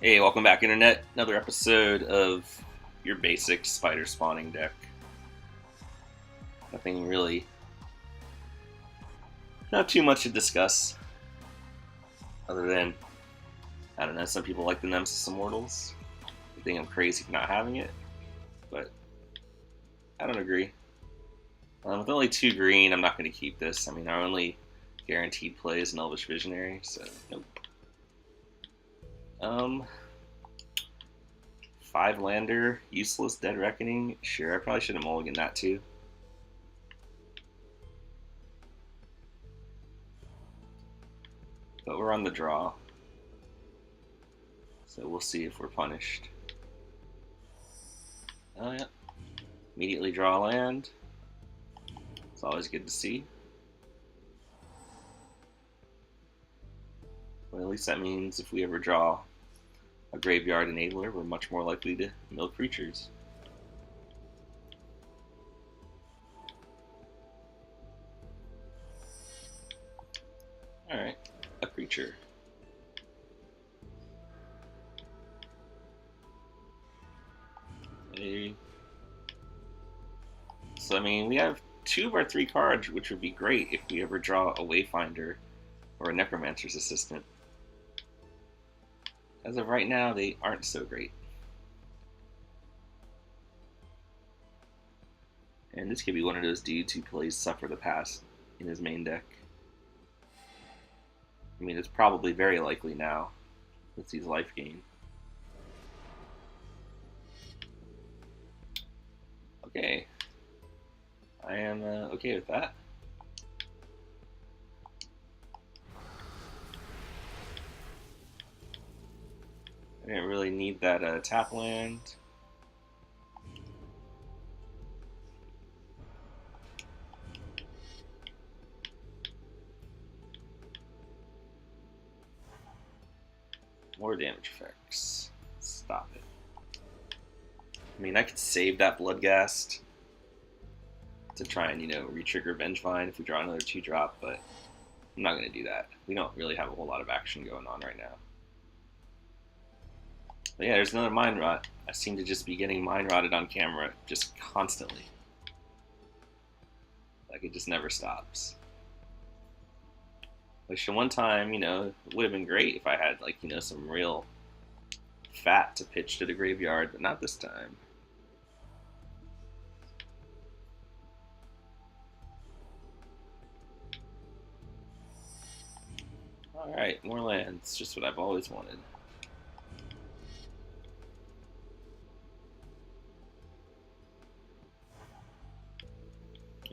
Hey, welcome back, Internet. Another episode of your basic spider spawning deck. Nothing really, not too much to discuss, other than, I don't know, some people like the Nemesis Immortals. I think I'm crazy for not having it, but I don't agree. With only 2 green, I'm not going to keep this. I mean, our only guaranteed play is an Elvish Visionary, so nope. Um, 5 lander, useless Dead Reckoning. Sure, I probably should have mulliganed that too. But we're on the draw, so we'll see if we're punished. Oh yeah. Immediately draw land. It's always good to see. Well, at least that means if we ever draw a graveyard enabler, we're much more likely to mill creatures. Alright, a creature. So, I mean, we have 2 of our 3 cards, which would be great if we ever draw a Wayfinder or a Necromancer's Assistant. As of right now, they aren't so great. And this could be one of those dudes who plays Suffer the Past in his main deck. I mean, it's probably very likely now that he's life gain. Okay, I am okay with that. I didn't really need that tap land. More damage effects. Stop it. I mean, I could save that Bloodghast to try and, re-trigger Vengevine if we draw another 2-drop, but I'm not going to do that. We don't really have a whole lot of action going on right now. But yeah, there's another Mind Rot. I seem to just be getting Mind Rotted on camera just constantly. Like, it just never stops. Which, the one time, it would have been great if I had, like, some real fat to pitch to the graveyard, but not this time. Alright, more lands. Just what I've always wanted.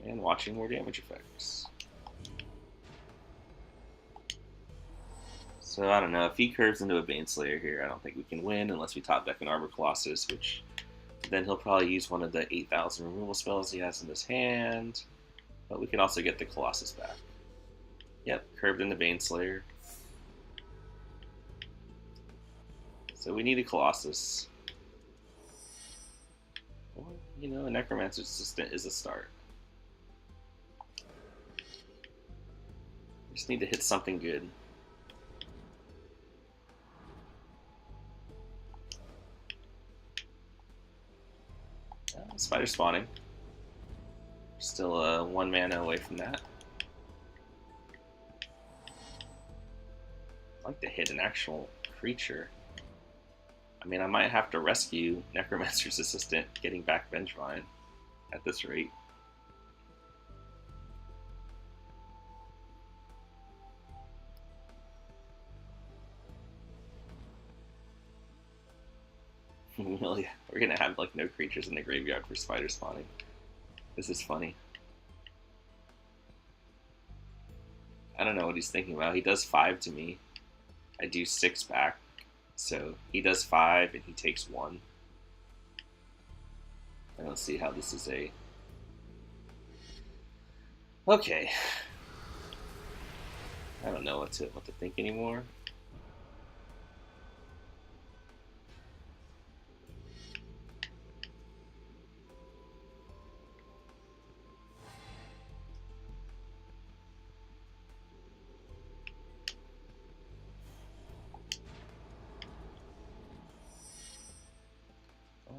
And watching more damage effects. So I don't know, if he curves into a Baneslayer here, I don't think we can win unless we top deck an Arbor Colossus, which then he'll probably use one of the 8,000 removal spells he has in his hand. But we can also get the Colossus back. Yep, curved into Baneslayer. So we need a Colossus. Or, a Necromancer's Assistant is a start. We just need to hit something good. Spider spawning. Still 1 mana away from that. I'd like to hit an actual creature. I mean, I might have to rescue Necromancer's Assistant getting back Vengevine at this rate. We're gonna have like no creatures in the graveyard for spider spawning. This is funny. I don't know what he's thinking about. He does 5 to me. I do 6 back. So he does 5 and he takes 1. I don't see how this is a... Okay. I don't know what to think anymore.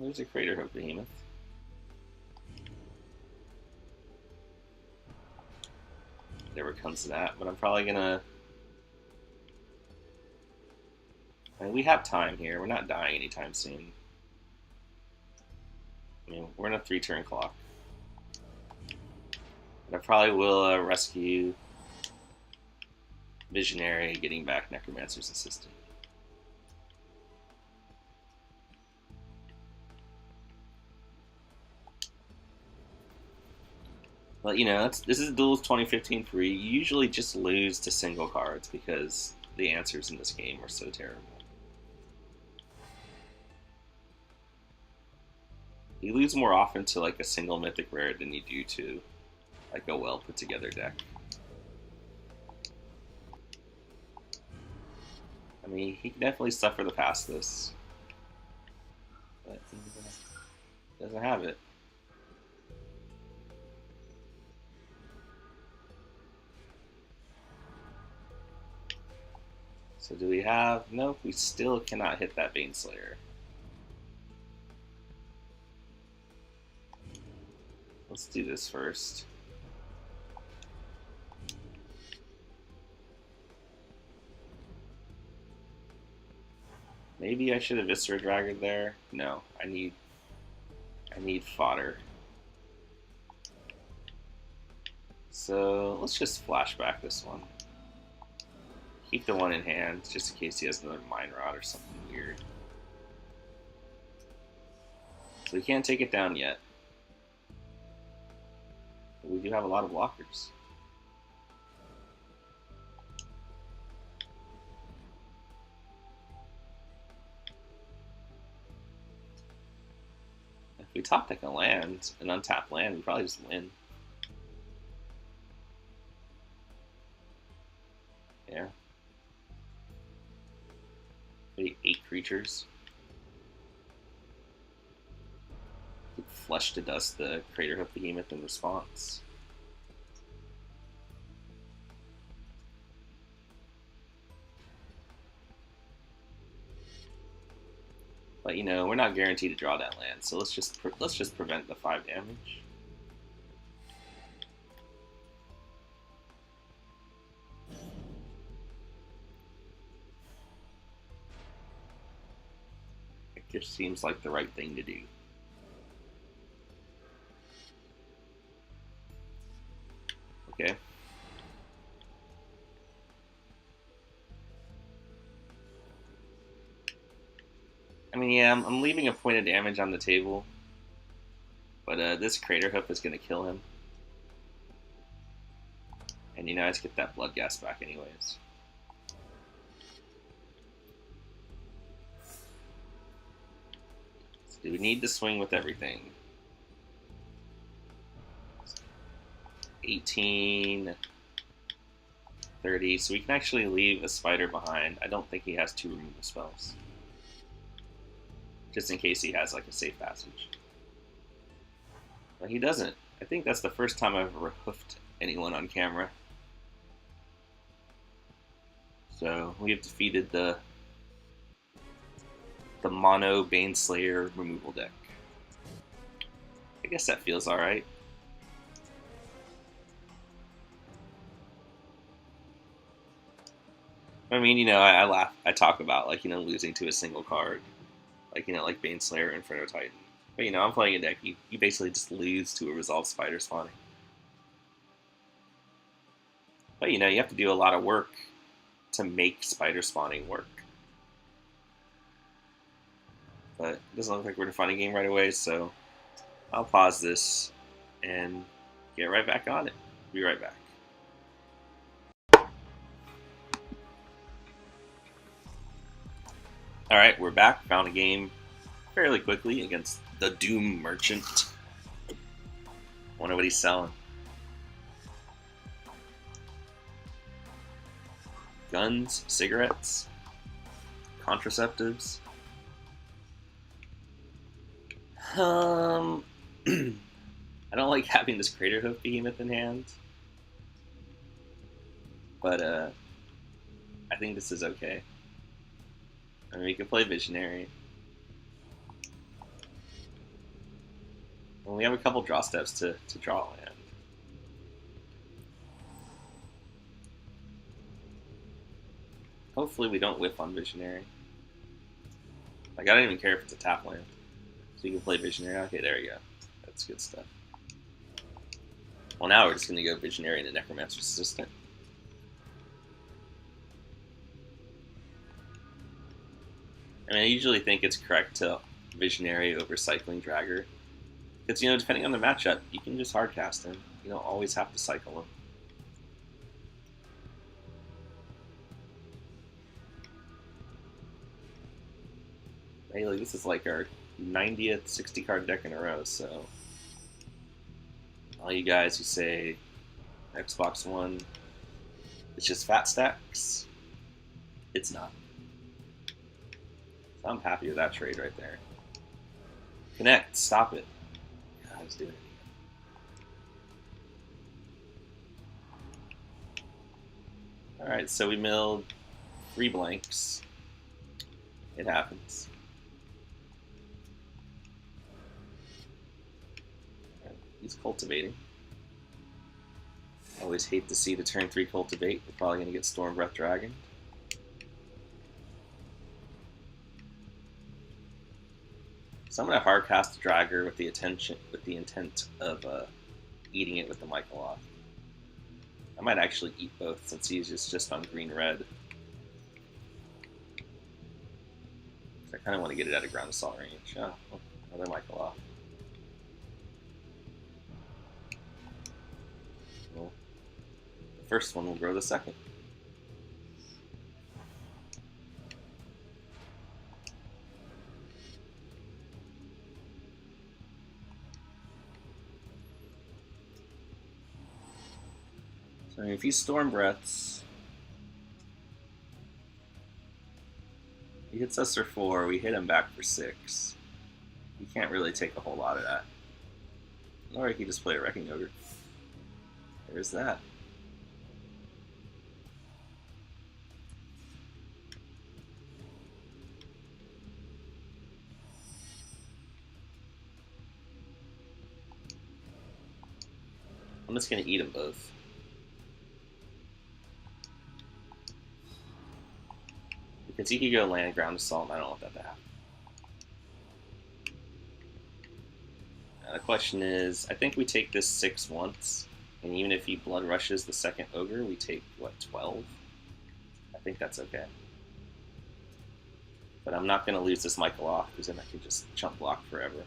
There's a Craterhoof Behemoth. Never comes to that, but I'm probably gonna. I mean, we have time here. We're not dying anytime soon. I mean, we're in a 3-turn clock. But I probably will rescue Visionary, getting back Necromancer's Assistant. But you know, this is Duels 2015 free. You usually just lose to single cards because the answers in this game are so terrible. You lose more often to like a single mythic rare than you do to like a well put together deck. I mean, he can definitely suffer the past this, but he doesn't have it. So do we have? Nope, we still cannot hit that Baneslayer. Let's do this first. Maybe I should have Viscera Dragon there. No, I need fodder. So let's just flashback this one. Keep the one in hand just in case he has another Mind Rod or something weird. So we can't take it down yet. But we do have a lot of blockers. If we top deck a land, an untapped land, we probably just win. Yeah. Maybe 8 creatures. Flush to dust the Craterhoof Behemoth in response. But you know, we're not guaranteed to draw that land, so let's just prevent the 5 damage. It just seems like the right thing to do. Okay. I mean, yeah, I'm leaving a point of damage on the table, but this Craterhoof is going to kill him. And you know, I just get that Bloodghast back anyways. So do we need to swing with everything? 18, 30, so we can actually leave a spider behind. I don't think he has 2 removal spells. Just in case he has like a safe passage. But he doesn't. I think that's the first time I've ever hoofed anyone on camera. So we have defeated the mono Baneslayer removal deck. I guess that feels alright. I mean, you know, I laugh, I talk about, like, you know, losing to a single card. Like, you know, like Baneslayer, Inferno Titan. But, you know, I'm playing a deck, you basically just lose to a Resolve Spider spawning. But, you know, you have to do a lot of work to make spider spawning work. But it doesn't look like we're going to find a game right away, so I'll pause this and get right back on it. Be right back. Alright, we're back. Found a game fairly quickly against the Doom Merchant. Wonder what he's selling. Guns, cigarettes, contraceptives. I don't like having this Craterhoof Behemoth in hand, but I think this is okay. I mean, we can play Visionary. Well, we have a couple draw steps to draw land. Hopefully we don't whiff on Visionary. Like, I don't even care if it's a tap land. So you can play Visionary. Okay, there you go. That's good stuff. Well, now we're just going to go Visionary into Necromancer's Assistant. I mean, I usually think it's correct to Visionary over Cycling Dragger. Because, you know, depending on the matchup, you can just hardcast him. You don't always have to cycle him. Hey, like, this is like our 90th 60 card deck in a row, so all you guys who say Xbox One, it's just fat stacks, it's not. So I'm happy with that trade right there. Connect, stop it. God, I was doing it again. Alright, so we milled 3 blanks. It happens. He's cultivating. Always hate to see the turn 3 cultivate. We're probably going to get Stormbreath Dragon. So I'm going to hardcast the Dragger with the intent of eating it with the Michaeloth. I might actually eat both since he's just on green-red. So I kind of want to get it out of Ground Assault range. Oh, another Michaeloth. Well, the first one will grow the second. So if he Storm Breaths, he hits us for 4, we hit him back for 6. You can't really take a whole lot of that. Or he can just play a Wrecking Ogre. There's that. I'm just going to eat them both. Because he could go land Ground Assault, and I don't want that to happen. Now the question is, I think we take this 6 once, and even if he Blood Rushes the second Ogre, we take, what, 12? I think that's okay. But I'm not going to lose this Michaeloth, because then I can just chump block forever.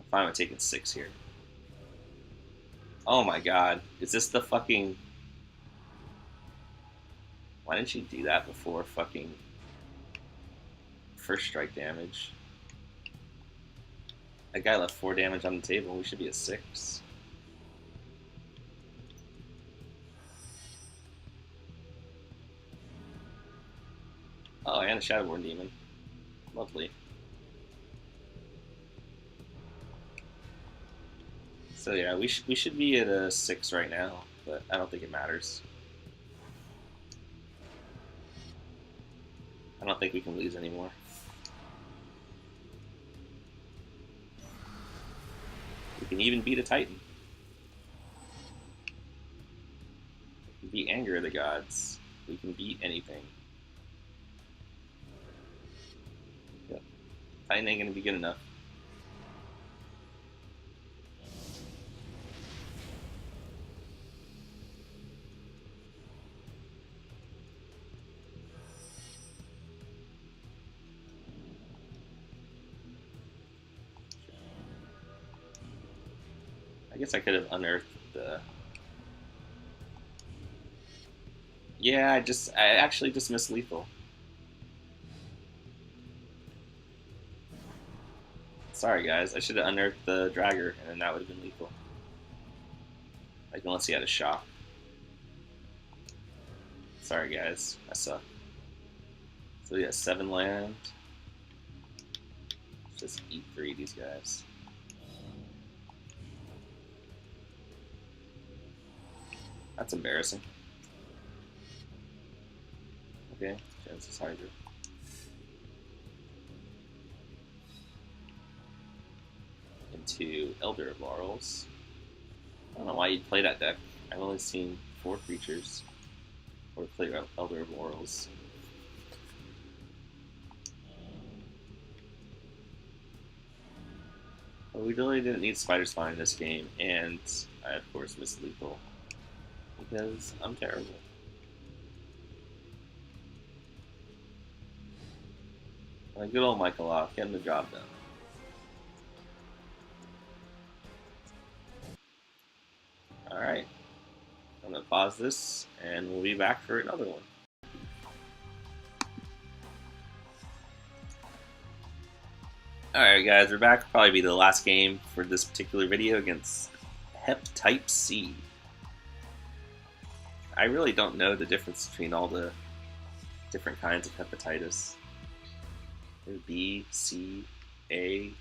I'm fine with taking 6 here. Oh my god, is this the fucking... Why didn't you do that before fucking first strike damage? That guy left 4 damage on the table. We should be at 6. Oh, and a Shadowborn Demon. Lovely. So yeah, we should be at a 6 right now, but I don't think it matters. I don't think we can lose anymore. We can even beat a Titan. We can beat Anger of the Gods. We can beat anything. Yep. Titan ain't gonna be good enough. I guess I could have unearthed the... Yeah, I actually dismissed lethal. Sorry guys, I should have unearthed the Dragger, and then that would have been lethal. Like, unless he had a shock. Sorry guys, I suck. So yeah, 7 land. Just eat 3 of these guys. That's embarrassing. Okay, Genesis Hydra. to Elder of Laurels. I don't know why you'd play that deck. I've only seen 4 creatures or play Elder of Laurels. But we really didn't need Spider Spawn in this game, and I of course missed lethal because I'm terrible. Like good old Michael off, getting the job done. Alright, I'm gonna pause this and we'll be back for another one. Alright guys, we're back. Probably be the last game for this particular video against Hep Type C. I really don't know the difference between all the different kinds of hepatitis. There's B, C, A.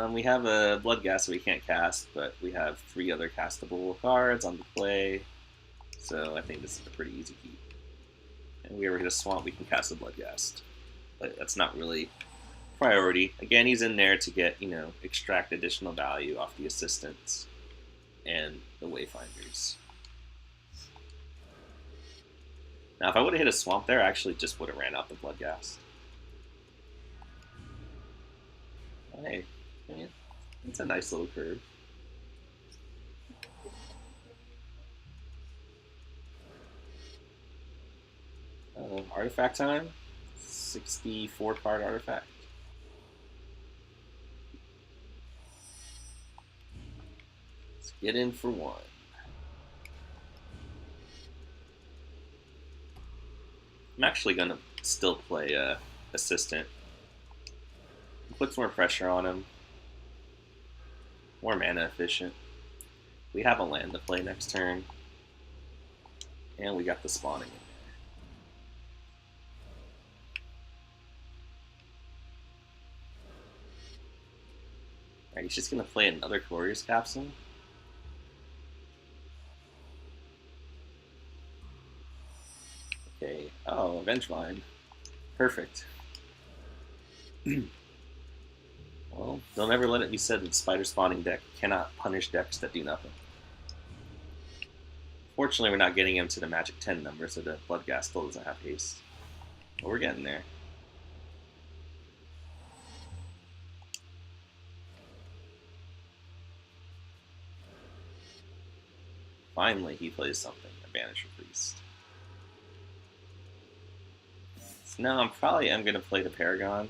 We have a Blood Gas that we can't cast, but we have 3 other castable cards on the play, so I think this is a pretty easy keep. And if we ever hit a swamp, we can cast a Blood Gas, but that's not really priority. Again, he's in there to get, extract additional value off the assistants and the Wayfinders. Now, if I would have hit a swamp there, I actually just would have ran out the Bloodghast. Hey, it's a nice little curve. Artifact time, 64 card artifact. Let's get in for 1. I'm actually gonna still play Assistant. It puts more pressure on him. More mana efficient. We have a land to play next turn. And we got the spawning in there. Alright, he's just gonna play another Glorious Capsule. Okay, oh, Vengevine. Perfect. Well, don't ever let it be said that Spider Spawning deck cannot punish decks that do nothing. Fortunately, we're not getting him to the Magic 10 number, so the Bloodghast still doesn't have haste. But we're getting there. Finally, he plays something, a Banisher Priest. So now I'm going to play the Paragon,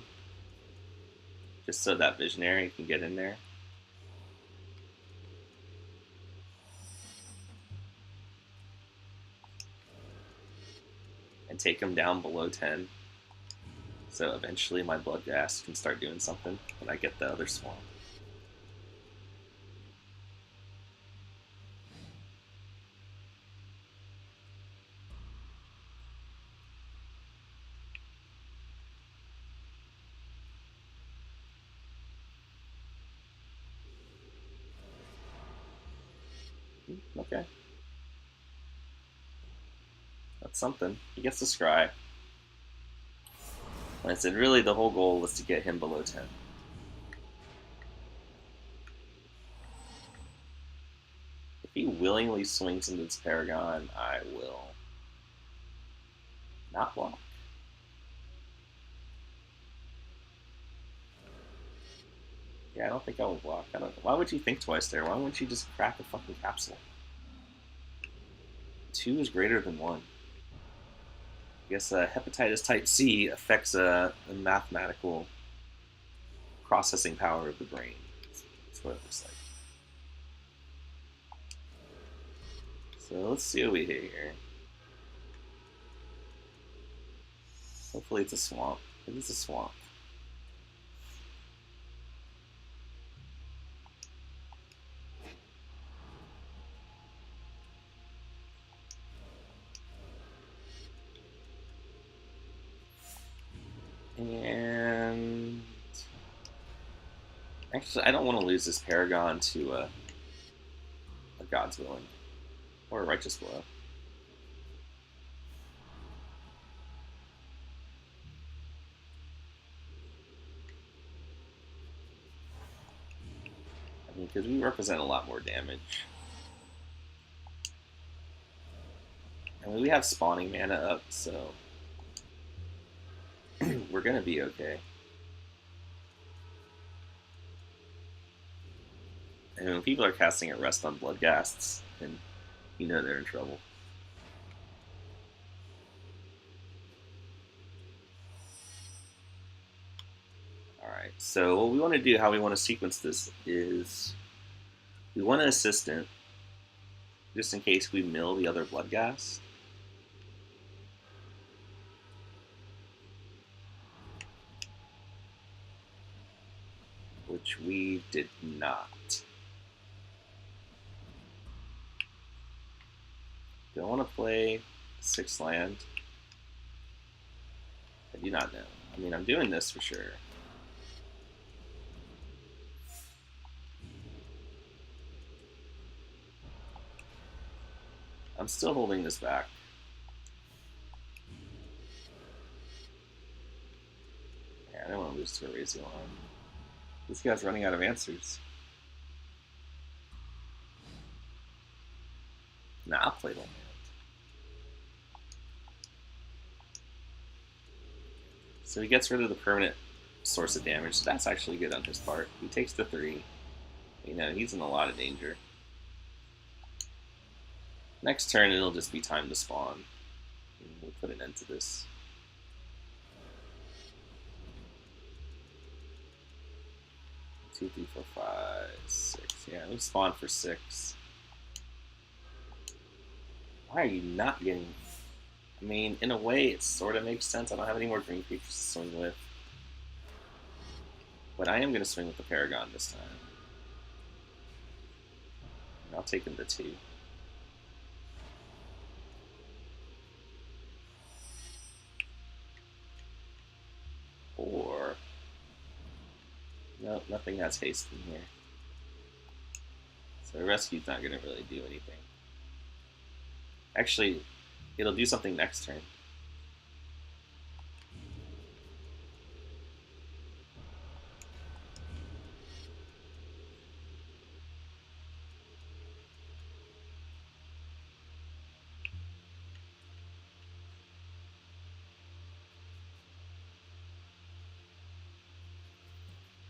just so that Visionary can get in there. And take him down below 10. So eventually my Bloodghast can start doing something when I get the other Swamp. Okay. That's something. He gets to scry. Like I said, really the whole goal was to get him below 10. If he willingly swings into this Paragon, I will not block. Yeah, I don't think I will block. Why would you think twice there? Why wouldn't you just crack a fucking capsule? 2 is greater than 1. I guess hepatitis type C affects the mathematical processing power of the brain. That's what it looks like. So let's see what we hit here. Hopefully it's a swamp. It is a swamp. And actually, I don't want to lose this Paragon to a God's Willing or a Righteous Blow. because we represent a lot more damage. I mean, we have spawning mana up, so we're gonna be okay. And when people are casting Arrest on Bloodghasts, then you know they're in trouble. Alright, so what we want to do, how we want to sequence this is we want an Assistant, just in case we mill the other Bloodghast. Which we did not. Do I want to play 6 land? I do not know. I mean, I'm doing this for sure. I'm still holding this back. Yeah, I don't want to lose to Erasion. This guy's running out of answers. Nah, I'll play Land. So he gets rid of the permanent source of damage, so that's actually good on his part. He takes the 3. You know, he's in a lot of danger. Next turn, it'll just be time to spawn. We'll put an end to this. Two, 3, 4, 5, 6. Yeah, we spawned for 6. Why are you not getting... I mean, in a way, it sort of makes sense. I don't have any more green creatures to swing with. But I am going to swing with the Paragon this time. And I'll take him to 2. Or... Nope, nothing has haste in here. So Rescue's not going to really do anything. Actually, it'll do something next turn.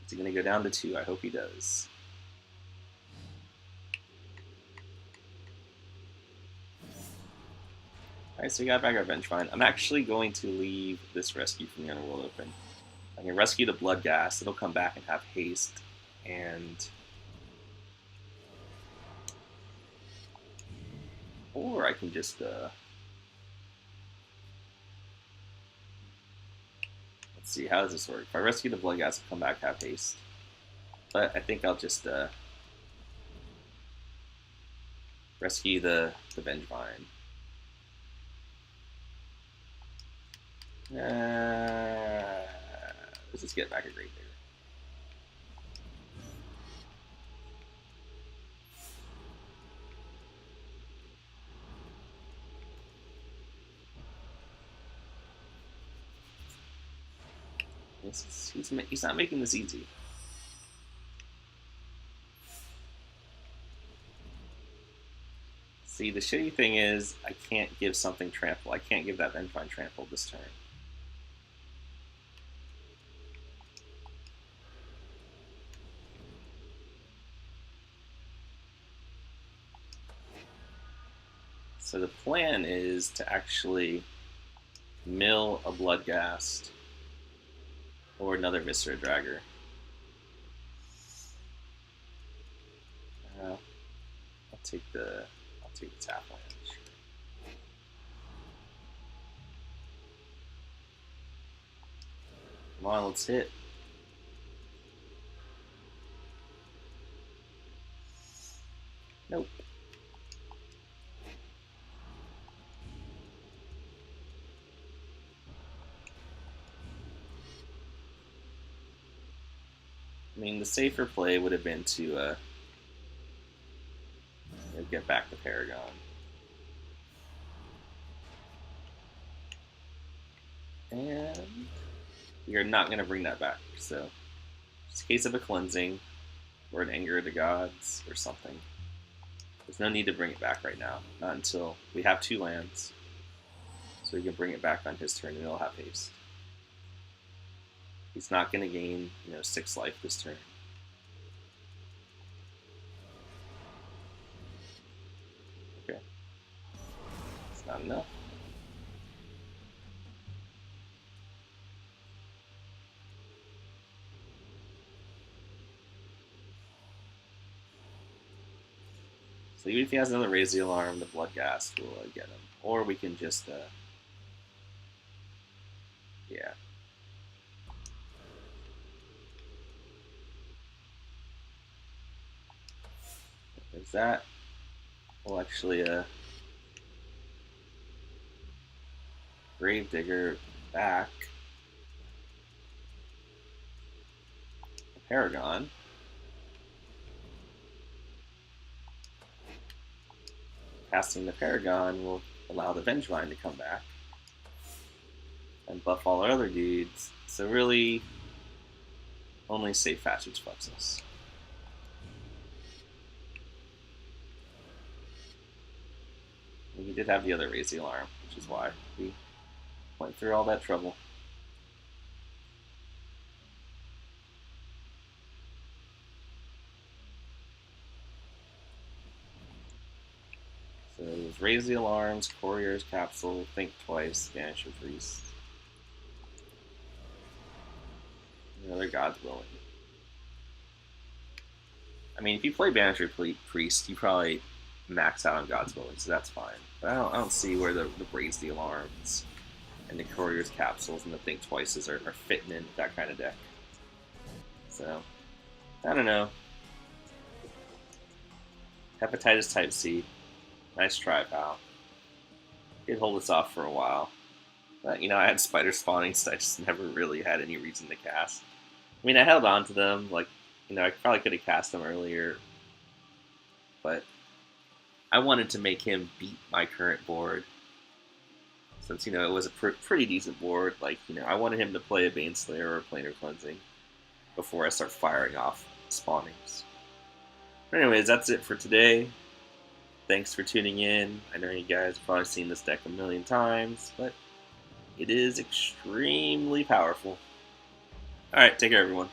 Is he going to go down to 2? I hope he does. Alright, so we got back our Vengevine. I'm actually going to leave this Rescue from the Underworld open. I can rescue the Bloodghast, it'll come back and have haste, and... Or I can just, let's see, how does this work? If I rescue the Bloodghast, it'll come back, have haste. But I think I'll just, rescue the Vengevine. Let's just get back a Great Digger. He's not making this easy. See, the shitty thing is I can't give something trample. I can't give that Vengevine trample this turn. So the plan is to actually mill a Bloodghast or another Viscera Dragger. I'll take the tap land. Sure. Come on, let's hit. Nope. I mean, the safer play would have been to get back the Paragon. And we are not going to bring that back. So, it's a case of a cleansing. or an Anger of the Gods or something. There's no need to bring it back right now. Not until we have 2 lands. So we can bring it back on his turn and it'll have haste. He's not going to gain, 6 life this turn. Okay. It's not enough. So even if he has another Raise the Alarm, the Bloodghast will get him. Or we can just, yeah. There's that. We'll actually, Gravedigger back. Paragon. Casting the Paragon will allow the Vengevine to come back and buff all our other dudes. So really, only safe Passage Plexus. We did have the other Raise the Alarm, which is why we went through all that trouble. So it was Raise the Alarms, Courier's Capsule, Think Twice, Banisher Priest. Another God's Willing. I mean, if you play Banisher Priest, you probably max out on God's Willing, so that's fine. But I don't see where the Raise the Alarms and the Courier's Capsules and the Think Twices are fitting in that kind of deck. So, I don't know. Hepatitis Type C. Nice try, pal. Did hold us off for a while. But, I had Spider Spawning, so I just never really had any reason to cast. I mean, I held on to them. Like, I probably could have cast them earlier. But I wanted to make him beat my current board. Since, it was a pretty decent board. Like, I wanted him to play a Baneslayer or a Planar Cleansing before I start firing off spawnings. But anyways, that's it for today. Thanks for tuning in. I know you guys have probably seen this deck a million times, but it is extremely powerful. Alright, take care everyone.